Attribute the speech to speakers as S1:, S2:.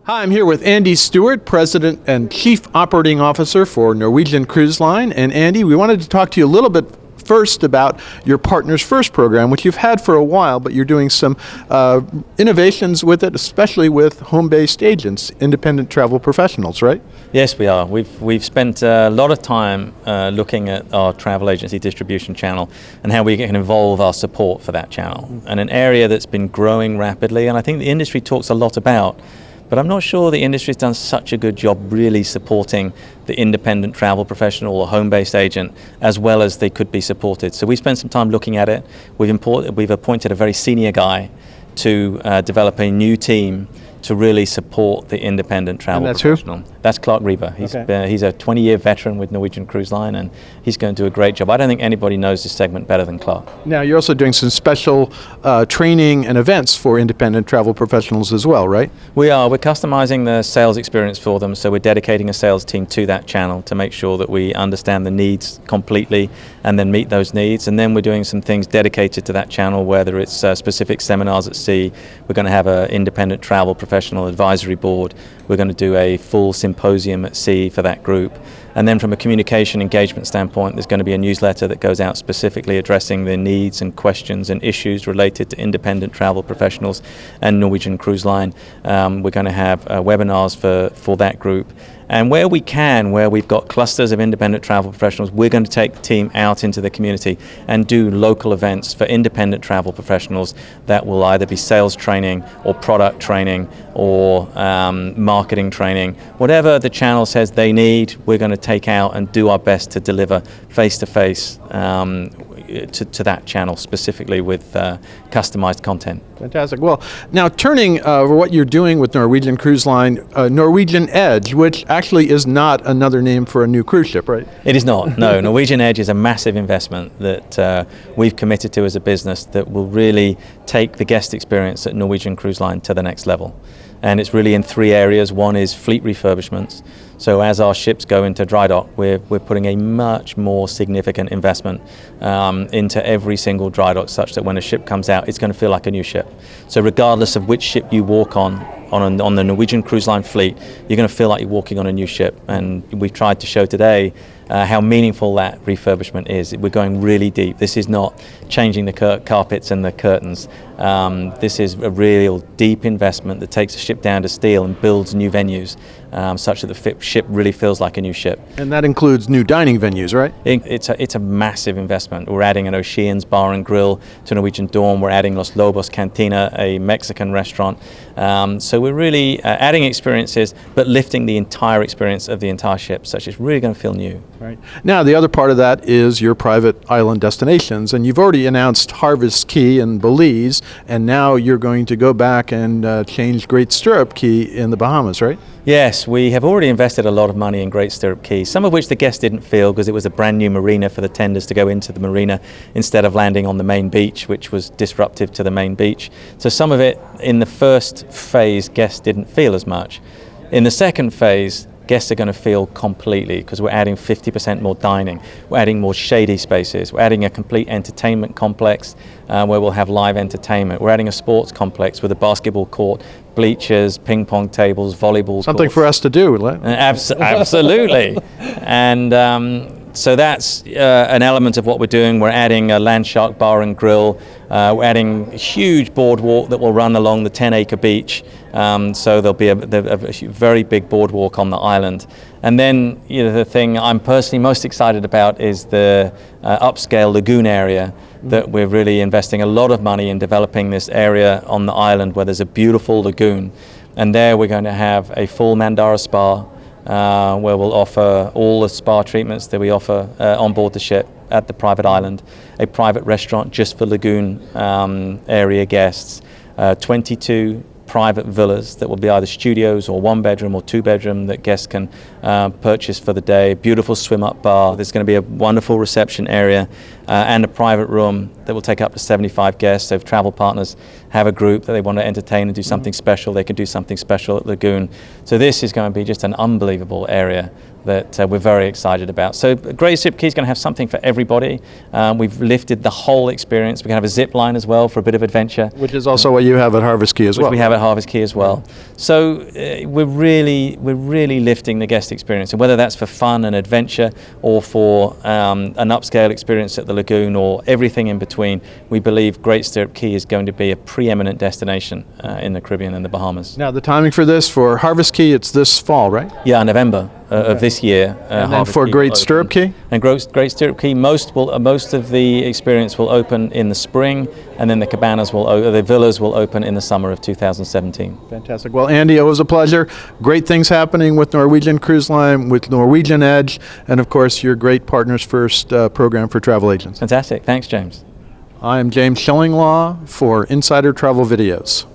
S1: Hi, I'm here with Andy Stuart, President and Chief Operating Officer for Norwegian Cruise Line. And Andy, we wanted to talk to you a little bit first about your Partners First program, which you've had for a while, but you're doing some innovations with it, especially with home-based agents, independent travel professionals, right?
S2: Yes, we are. We've spent a lot of time looking at our travel agency distribution channel and how we can evolve our support for that channel. And an area that's been growing rapidly, and I think the industry talks a lot about, but I'm not sure the industry's done such a good job really supporting the independent travel professional or home-based agent as well as they could be supported. So we spent some time looking at it. We've appointed a very senior guy to develop a new team to really support the independent travel professional.
S1: Who?
S2: That's Clark Reba. He's a 20-year veteran with Norwegian Cruise Line, and he's going to do a great job. I don't think anybody knows this segment better than Clark.
S1: Now, you're also doing some special training and events for independent travel professionals as well, right?
S2: We are. We're customizing the sales experience for them, so we're dedicating a sales team to that channel to make sure that we understand the needs completely and then meet those needs. And then we're doing some things dedicated to that channel, whether it's specific seminars at sea. We're going to have an independent travel professional advisory board. We're going to do a full symposium at sea for that group. And then from a communication engagement standpoint, there's going to be a newsletter that goes out specifically addressing the needs and questions and issues related to independent travel professionals and Norwegian Cruise Line. We're going to have webinars for that group. And where we can, where we've got clusters of independent travel professionals, we're going to take the team out into the community and do local events for independent travel professionals that will either be sales training or product training or marketing training. Whatever the channel says they need, we're going to take out and do our best to deliver face-to-face to that channel specifically with customized content.
S1: Fantastic. Well, now turning what you're doing with Norwegian Cruise Line, Norwegian Edge, which actually is not another name for a new cruise ship, right?
S2: It is not. No, Norwegian Edge is a massive investment that we've committed to as a business that will really take the guest experience at Norwegian Cruise Line to the next level. And it's really in three areas. One is fleet refurbishments. So as our ships go into dry dock, we're putting a much more significant investment into every single dry dock, such that when a ship comes out, it's going to feel like a new ship. So regardless of which ship you walk on the Norwegian Cruise Line fleet, you're going to feel like you're walking on a new ship. And we've tried to show today how meaningful that refurbishment is. We're going really deep. This is not changing the carpets and the curtains. This is a real deep investment that takes a ship down to steel and builds new venues such that the ship really feels like a new ship.
S1: And that includes new dining venues, right?
S2: It's a massive investment. We're adding an Oceans Bar and Grill to Norwegian Dawn. We're adding Los Lobos Cantina, a Mexican restaurant. So we're really adding experiences, but lifting the entire experience of the entire ship, such it's really going to feel new.
S1: Right. Now, the other part of that is your private island destinations, and you've already announced Harvest Cay in Belize, and now you're going to go back and change Great Stirrup Cay in the Bahamas, right?
S2: Yes, we have already invested a lot of money in Great Stirrup Cay, some of which the guests didn't feel because it was a brand new marina for the tenders to go into the marina instead of landing on the main beach, which was disruptive to the main beach. So some of it in the first phase, guests didn't feel as much. In the second phase, guests are going to feel completely because we're adding 50% more dining, we're adding more shady spaces, we're adding a complete entertainment complex where we'll have live entertainment, we're adding a sports complex with a basketball court, bleachers, ping pong tables, volleyball
S1: Something
S2: courts.
S1: for us to do.
S2: Absolutely. And so that's an element of what we're doing. We're adding a Landshark Bar and Grill. We're adding a huge boardwalk that will run along the 10-acre beach. So there'll be a very big boardwalk on the island. And then the thing I'm personally most excited about is the upscale lagoon area that we're really investing a lot of money in developing this area on the island where there's a beautiful lagoon. And there we're going to have a full Mandara spa, where we'll offer all the spa treatments that we offer on board the ship at the private island, a private restaurant just for lagoon area guests, 22 private villas that will be either studios or one bedroom or two bedroom that guests can purchase for the day, beautiful swim up bar. There's going to be a wonderful reception area and a private room that will take up to 75 guests. So if travel partners have a group that they want to entertain and do something special, they can do something special at Lagoon. So this is going to be just an unbelievable area that we're very excited about. So Great Stirrup Cay is going to have something for everybody. We've lifted the whole experience. We can have a zip line as well for a bit of adventure.
S1: Which is also what you have at Harvest Cay as well.
S2: Which we have at Harvest Cay as well. So we're really lifting the guest experience, and whether that's for fun and adventure or for an upscale experience at the lagoon or everything in between, we believe Great Stirrup Cay is going to be a preeminent destination in the Caribbean and the Bahamas.
S1: Now, the timing for this, for Harvest Cay, it's this fall, right?
S2: Yeah, November of this year.
S1: And then for Great Stirrup Cay?
S2: And Great Stirrup Cay, most of the experience will open in the spring, and then the villas will open in the summer of 2017.
S1: Fantastic. Well, Andy, it was a pleasure. Great things happening with Norwegian Cruise Line, with Norwegian Edge, and of course your great Partners First program for travel agents.
S2: Fantastic. Thanks, James.
S1: I'm James Schillinglaw for Insider Travel Videos.